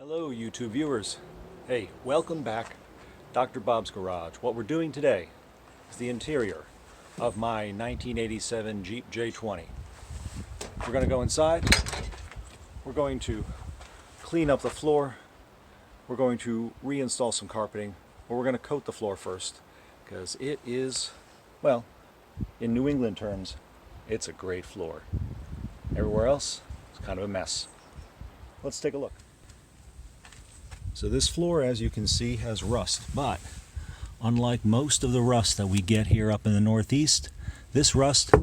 Hello YouTube viewers. Hey, welcome back. Dr. Bob's Garage. What we're doing today is the interior of my 1987 Jeep J-20. We're going to go inside. We're going to clean up the floor. We're going to reinstall some carpeting. But we're going to coat the floor first because it is, well, in New England terms, it's a great floor. Everywhere else, it's kind of a mess. Let's take a look. So this floor, as you can see, has rust, but unlike most of the rust that we get here up in the Northeast, this rust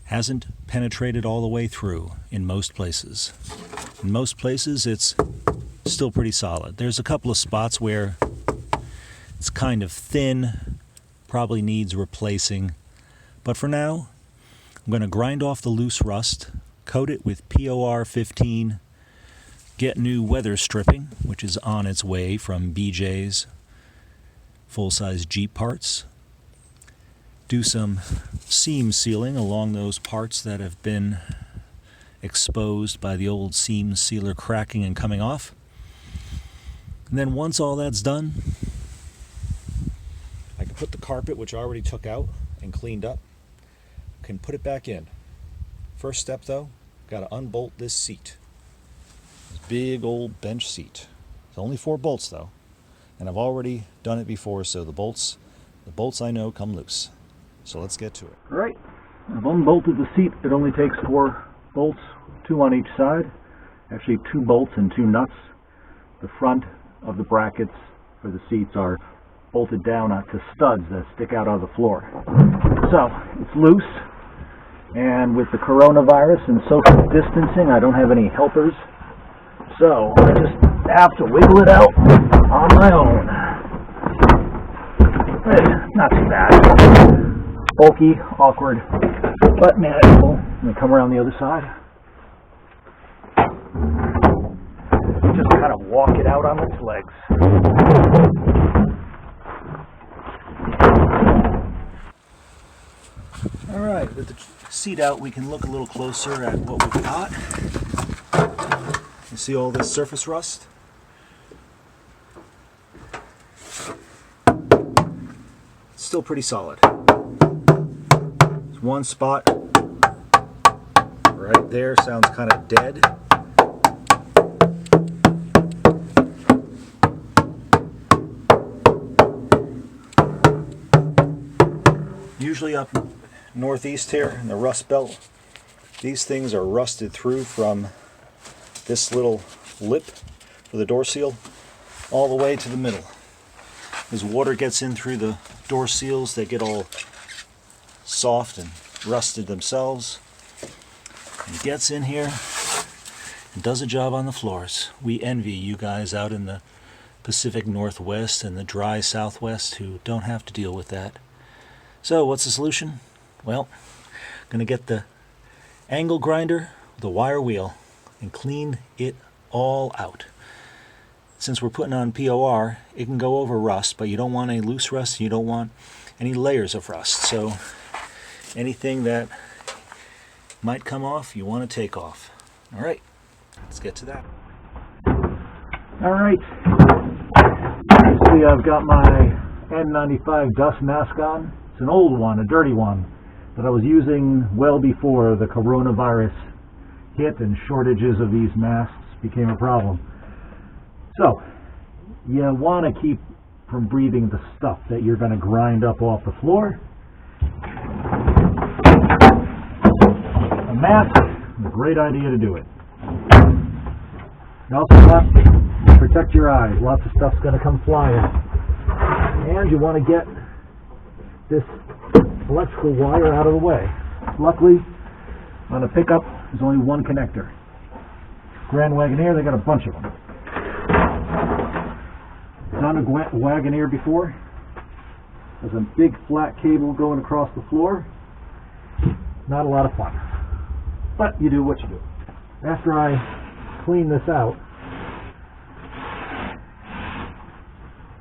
hasn't penetrated all the way through in most places. In most places, it's still pretty solid. There's a couple of spots where it's kind of thin, probably needs replacing, but for now, I'm going to grind off the loose rust, coat it with POR-15, get new weather stripping, which is on its way from BJ's full-size Jeep parts. Do some seam sealing along those parts that have been exposed by the old seam sealer cracking and coming off. And then once all that's done, I can put the carpet, which I already took out and cleaned up, can put it back in. First step though, got to unbolt this seat. Big old bench seat. It's only 4 bolts though, and I've already done it before, so the bolts I know come loose. So let's get to it. All right, I've unbolted the seat. It only takes 4 bolts, 2 on each side. Actually 2 bolts and 2 nuts. The front of the brackets for the seats are bolted down to studs that stick out of the floor. So it's loose, and with the coronavirus and social distancing, I don't have any helpers. So I just have to wiggle it out on my own. Not too bad. Bulky, awkward, but manageable. Let me come around the other side. Just kind of walk it out on its legs. All right, with the seat out, we can look a little closer at what we've got. You see all this surface rust? It's still pretty solid. There's one spot right there, sounds kind of dead. Usually up northeast here in the Rust Belt, these things are rusted through from this little lip for the door seal all the way to the middle. As water gets in through the door seals, they get all soft and rusted themselves. And it gets in here and does a job on the floors. We envy you guys out in the Pacific Northwest and the dry Southwest who don't have to deal with that. So what's the solution? Well, I'm going to get the angle grinder with a wire wheel and clean it all out. Since we're putting on POR, it can go over rust, but you don't want any loose rust, you don't want any layers of rust. So anything that might come off, you want to take off. All right, let's get to that. All right, see, I've got my N95 dust mask on. It's an old one, a dirty one, that I was using well before the coronavirus hit and shortages of these masks became a problem. So you want to keep from breathing the stuff that you're going to grind up off the floor. A mask is a great idea to do it. You also want to protect your eyes. Lots of stuff's going to come flying. And you want to get this electrical wire out of the way. Luckily, on a pickup, there's only one connector. Grand Wagoneer, they got a bunch of them. Done a Wagoneer before. There's a big flat cable going across the floor. Not a lot of fun. But you do what you do. After I clean this out,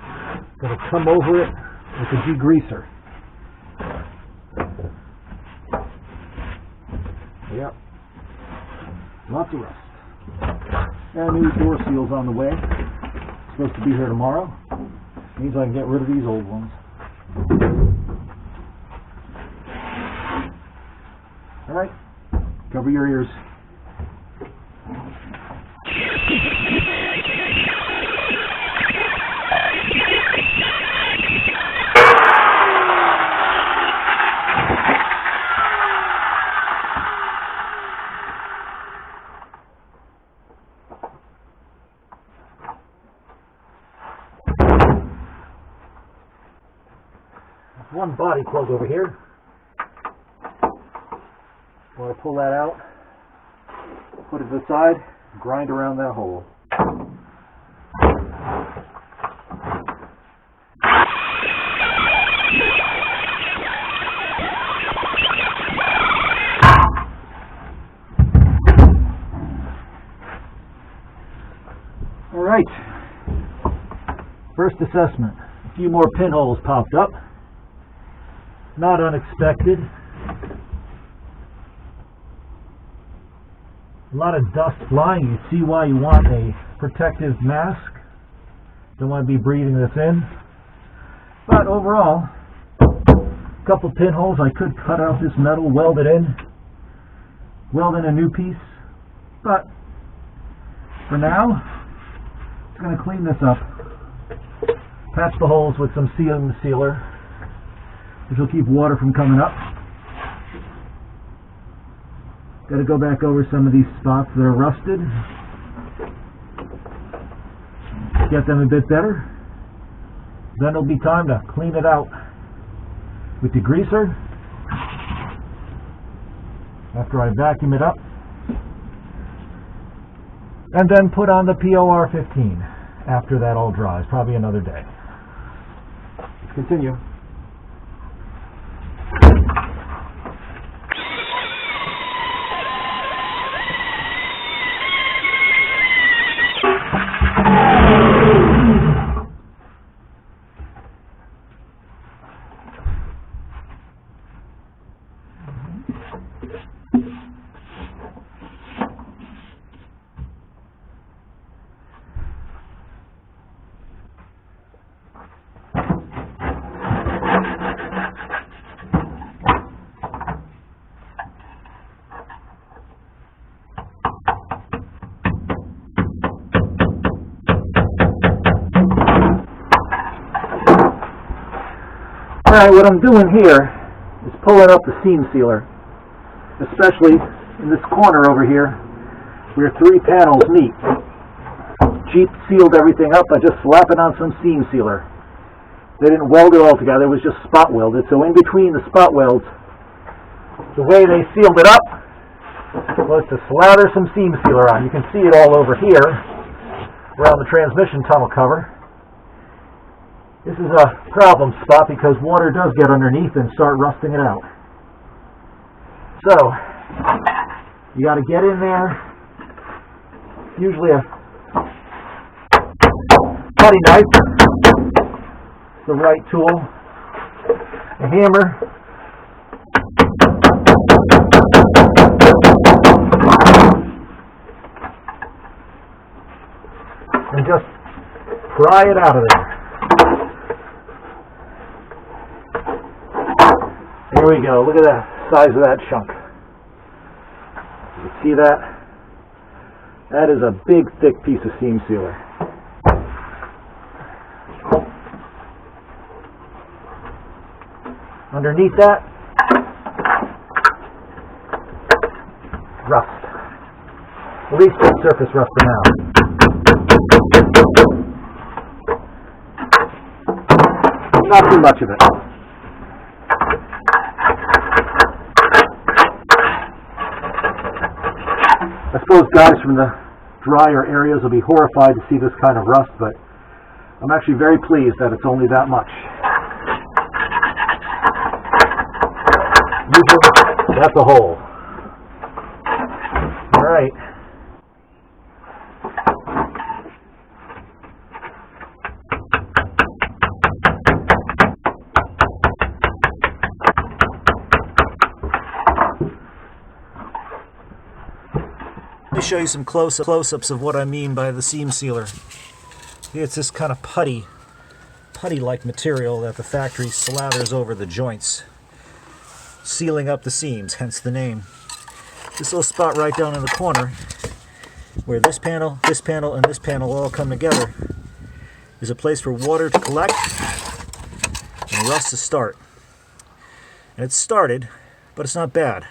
I'm going to come over it with a degreaser. Yep. Lots of rust. And new door seals on the way. Supposed to be here tomorrow. Means I can get rid of these old ones. Alright, cover your ears. One body plug over here. Want to pull that out, put it to the side, grind around that hole. All right, first assessment. A few more pinholes popped up. Not unexpected. A lot of dust flying. You see why you want a protective mask. Don't want to be breathing this in. But overall, a couple pinholes. I could cut out this metal, weld it in, weld in a new piece. But for now, it's going to clean this up. Patch the holes with some sealer, which will keep water from coming up. Got to go back over some of these spots that are rusted. Get them a bit better. Then it'll be time to clean it out with degreaser. After I vacuum it up. And then put on the POR-15 after that all dries. Probably another day. Let's continue. Alright, what I'm doing here is pulling up the seam sealer, especially in this corner over here where three panels meet. Jeep sealed everything up by just slapping on some seam sealer. They didn't weld it all together, it was just spot welded. So in between the spot welds, the way they sealed it up was to slather some seam sealer on. You can see it all over here around the transmission tunnel cover. This is a problem spot because water does get underneath and start rusting it out. So, you got to get in there, usually a putty knife, the right tool, a hammer, and just pry it out of there. There we go. Look at the size of that chunk. You see that? That is a big, thick piece of seam sealer. Underneath that, rust. At least it's surface rust for now. Not too much of it. I suppose guys from the drier areas will be horrified to see this kind of rust, but I'm actually very pleased that it's only that much. Usually, that's a hole. All right. show you some close-ups of what I mean by the seam sealer. It's this kind of putty-like material that the factory slathers over the joints, sealing up the seams, hence the name. This little spot right down in the corner, where this panel, and this panel all come together, is a place for water to collect and rust to start. And it's started, but it's not bad.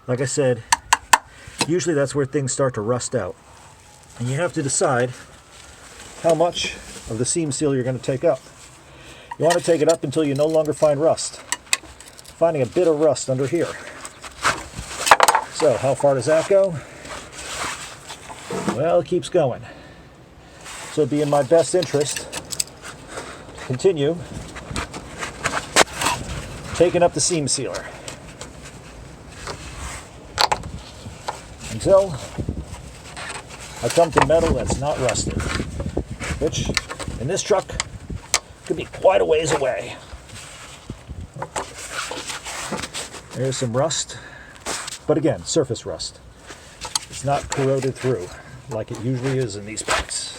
Like I said, usually that's where things start to rust out. And you have to decide how much of the seam seal you're going to take up. You want to take it up until you no longer find rust. Finding a bit of rust under here. So, how far does that go? Well, it keeps going. So it'd be in my best interest to continue taking up the seam sealer until I come to metal that's not rusted, which in this truck could be quite a ways away. There's some rust, but again, surface rust. It's not corroded through like it usually is in these parts.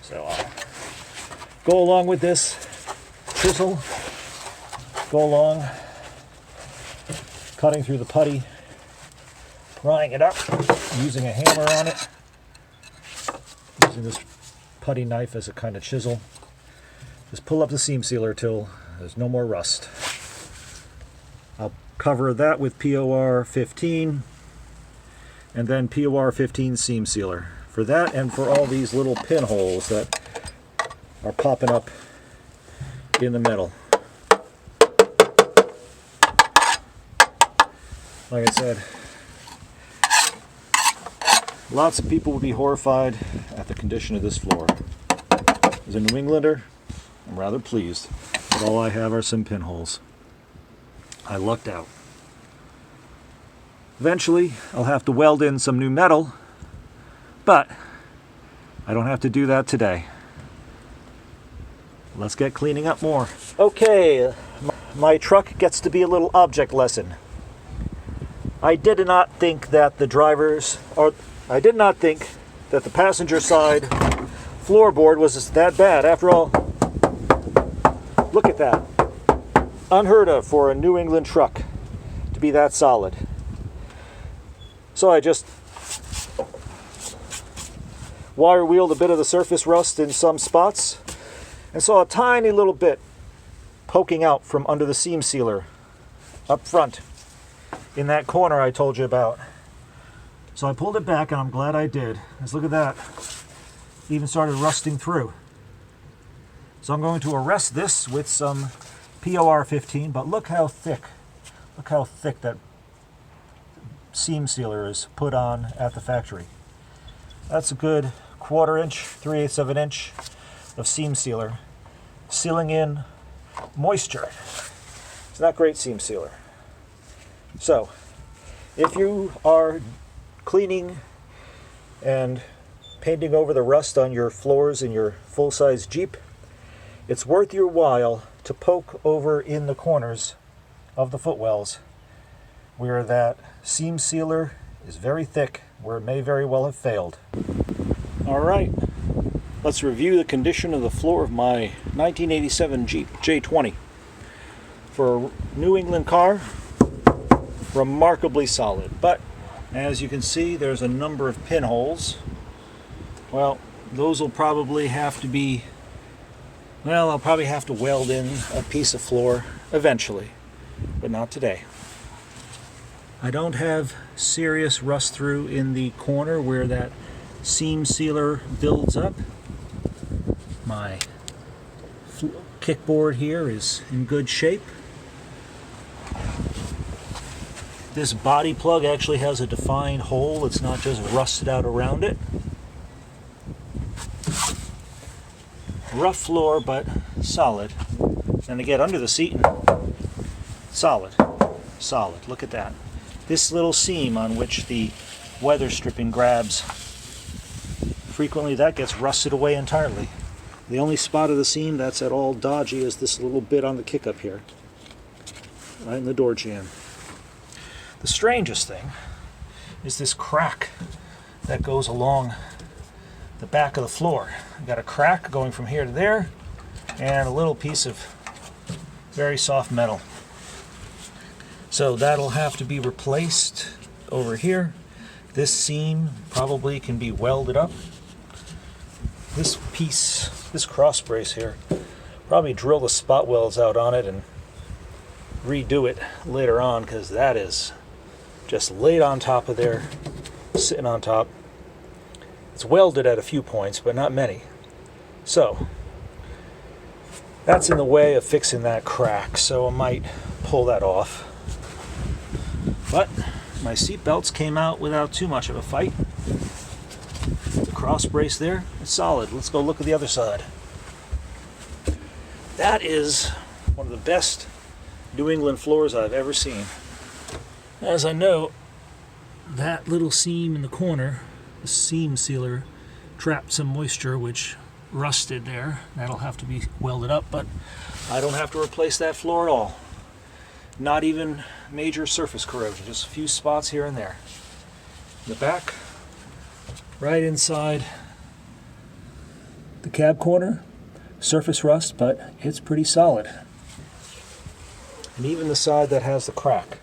So I'll go along with this chisel, go along, cutting through the putty, prying it up, using a hammer on it, using this putty knife as a kind of chisel. Just pull up the seam sealer till there's no more rust. I'll cover that with POR-15 and then POR-15 seam sealer for that and for all these little pinholes that are popping up in the metal. Like I said, lots of people would be horrified at the condition of this floor. As a New Englander, I'm rather pleased that all I have are some pinholes. I lucked out. Eventually, I'll have to weld in some new metal, but I don't have to do that today. Let's get cleaning up more. Okay, my truck gets to be a little object lesson. I did not think that the passenger side floorboard was that bad. After all, look at that. Unheard of for a New England truck to be that solid. So I just wire wheeled a bit of the surface rust in some spots and saw a tiny little bit poking out from under the seam sealer up front in that corner I told you about. So I pulled it back, and I'm glad I did. Let's look at that. It even started rusting through. So I'm going to arrest this with some POR-15, but look how thick that seam sealer is put on at the factory. That's a good 1/4 inch, 3/8 of an inch of seam sealer, sealing in moisture. It's not great seam sealer. So, if you are cleaning and painting over the rust on your floors in your full-size Jeep, it's worth your while to poke over in the corners of the footwells where that seam sealer is very thick, where it may very well have failed. Alright, let's review the condition of the floor of my 1987 Jeep J-20. For a New England car, remarkably solid, but as you can see, there's a number of pinholes. Well, those will probably have to be, well, I'll probably have to weld in a piece of floor eventually, but not today. I don't have serious rust through in the corner where that seam sealer builds up. My kickboard here is in good shape. This body plug actually has a defined hole. It's not just rusted out around it. Rough floor, but solid. And to get under the seat, solid. Solid. Look at that. This little seam on which the weather stripping grabs, frequently that gets rusted away entirely. The only spot of the seam that's at all dodgy is this little bit on the kick up here, right in the door jamb. The strangest thing is this crack that goes along the back of the floor. I've got a crack going from here to there, and a little piece of very soft metal. So that'll have to be replaced over here. This seam probably can be welded up. This piece, this cross brace here, probably drill the spot welds out on it and redo it later on, because that is just laid on top of there, sitting on top. It's welded at a few points, but not many. So that's in the way of fixing that crack, so I might pull that off. But my seat belts came out without too much of a fight. The cross brace there, it's solid. Let's go look at the other side. That is one of the best New England floors I've ever seen. As I know, that little seam in the corner, the seam sealer, trapped some moisture which rusted there. That'll have to be welded up, but I don't have to replace that floor at all. Not even major surface corrosion, just a few spots here and there. In the back, right inside the cab corner, surface rust, but it's pretty solid. And even the side that has the crack,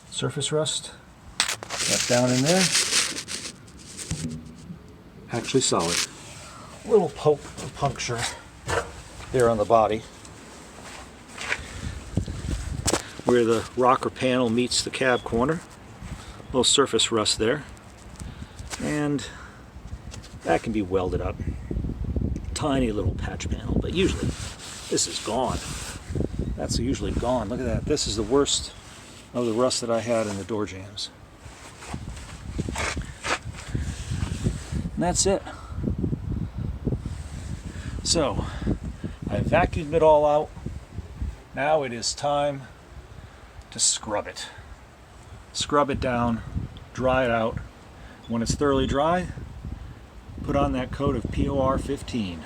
surface rust, that's down in there, actually solid. Little poke or puncture there on the body where the rocker panel meets the cab corner. Little surface rust there, and that can be welded up. Tiny little patch panel, but usually this is gone. That's usually gone. Look at that. This is the worst of the rust that I had in the door jambs. And that's it. So I vacuumed it all out. Now it is time to scrub it. Scrub it down, dry it out. When it's thoroughly dry, put on that coat of POR-15.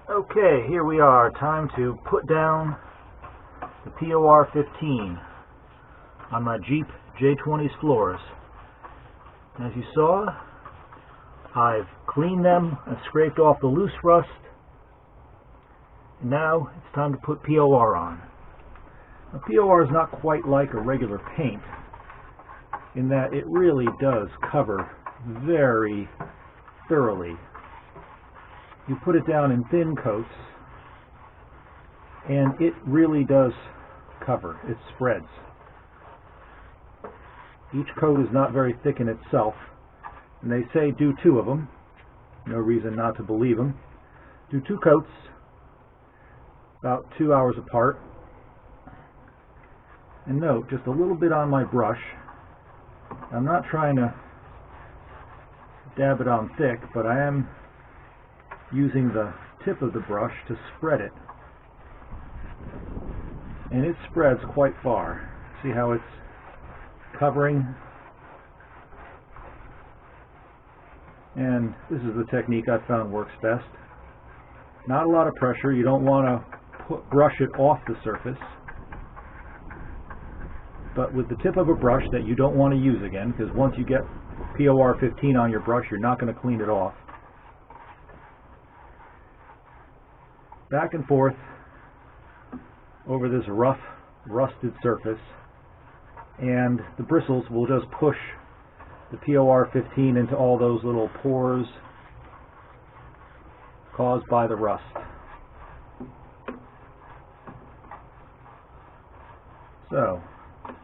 Okay, here we are. Time to put down the POR-15 on my Jeep J-20's floors. As you saw, I've cleaned them and scraped off the loose rust. And now it's time to put POR on. Now, POR is not quite like a regular paint in that it really does cover very thoroughly. You put it down in thin coats, and it really does cover. It spreads. Each coat is not very thick in itself, and they say do 2 of them. No reason not to believe them. Do 2 coats, about 2 hours apart. And note, just a little bit on my brush. I'm not trying to dab it on thick, but I am using the tip of the brush to spread it. And it spreads quite far. See how it's covering? And this is the technique I've found works best. Not a lot of pressure. You don't want to brush it off the surface. But with the tip of a brush that you don't want to use again, because once you get POR-15 on your brush, you're not going to clean it off. Back and forth over this rough, rusted surface, and the bristles will just push the POR-15 into all those little pores caused by the rust. So, I'm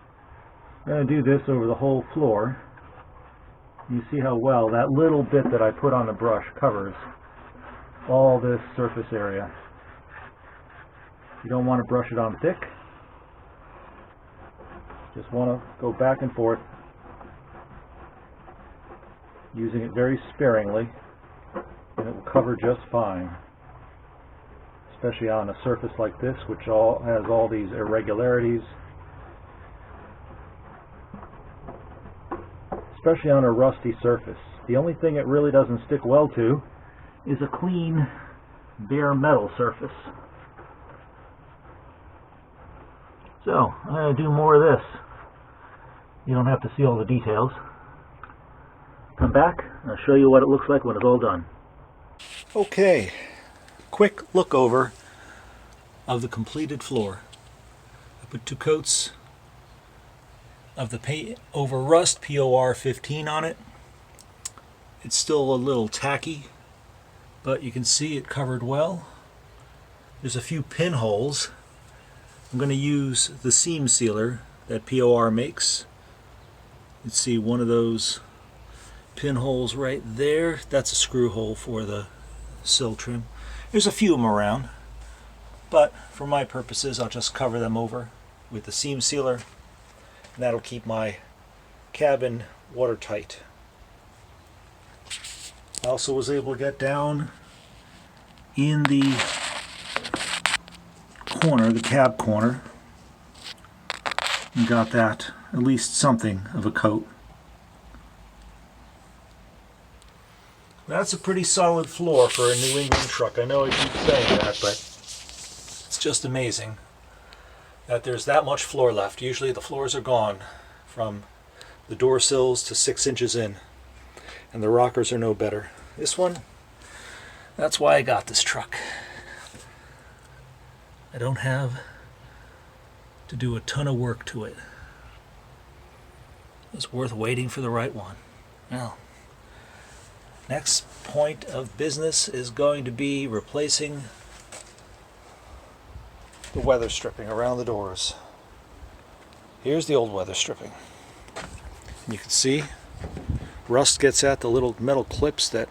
going to do this over the whole floor. You see how well that little bit that I put on the brush covers all this surface area. You don't want to brush it on thick. Just want to go back and forth, using it very sparingly, and it will cover just fine. Especially on a surface like this, which has all these irregularities. Especially on a rusty surface. The only thing it really doesn't stick well to is a clean, bare metal surface. So, I'm going to do more of this. You don't have to see all the details. Come back, and I'll show you what it looks like when it's all done. Okay, quick look over of the completed floor. I put 2 coats of the paint over rust POR-15 on it. It's still a little tacky, but you can see it covered well. There's a few pinholes. I'm going to use the seam sealer that POR makes. You can see one of those pinholes right there. That's a screw hole for the sill trim. There's a few of them around, but for my purposes I'll just cover them over with the seam sealer, and that'll keep my cabin watertight. I also was able to get down in the corner, the cab corner, and got that at least something of a coat. That's a pretty solid floor for a New England truck. I know I keep saying that, but it's just amazing that there's that much floor left. Usually the floors are gone from the door sills to 6 inches in, and the rockers are no better. This one, that's why I got this truck. I don't have to do a ton of work to it. It's worth waiting for the right one. Now, next point of business is going to be replacing the weather stripping around the doors. Here's the old weather stripping. And you can see rust gets at the little metal clips that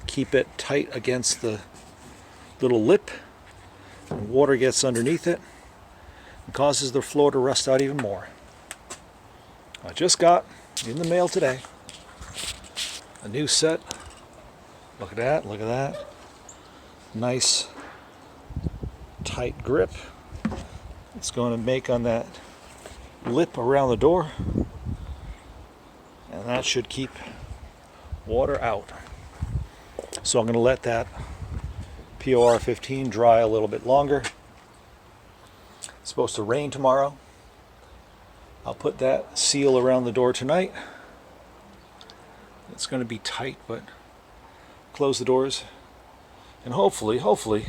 keep it tight against the little lip, and water gets underneath it and causes the floor to rust out even more. I just got in the mail today a new set. Look at that, look at that. Nice tight grip it's going to make on that lip around the door, and that should keep water out. So I'm going to let that POR-15 dry a little bit longer. It's supposed to rain tomorrow. I'll put that seal around the door tonight. It's going to be tight, but close the doors and hopefully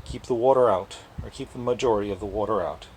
keep the water out, or keep the majority of the water out.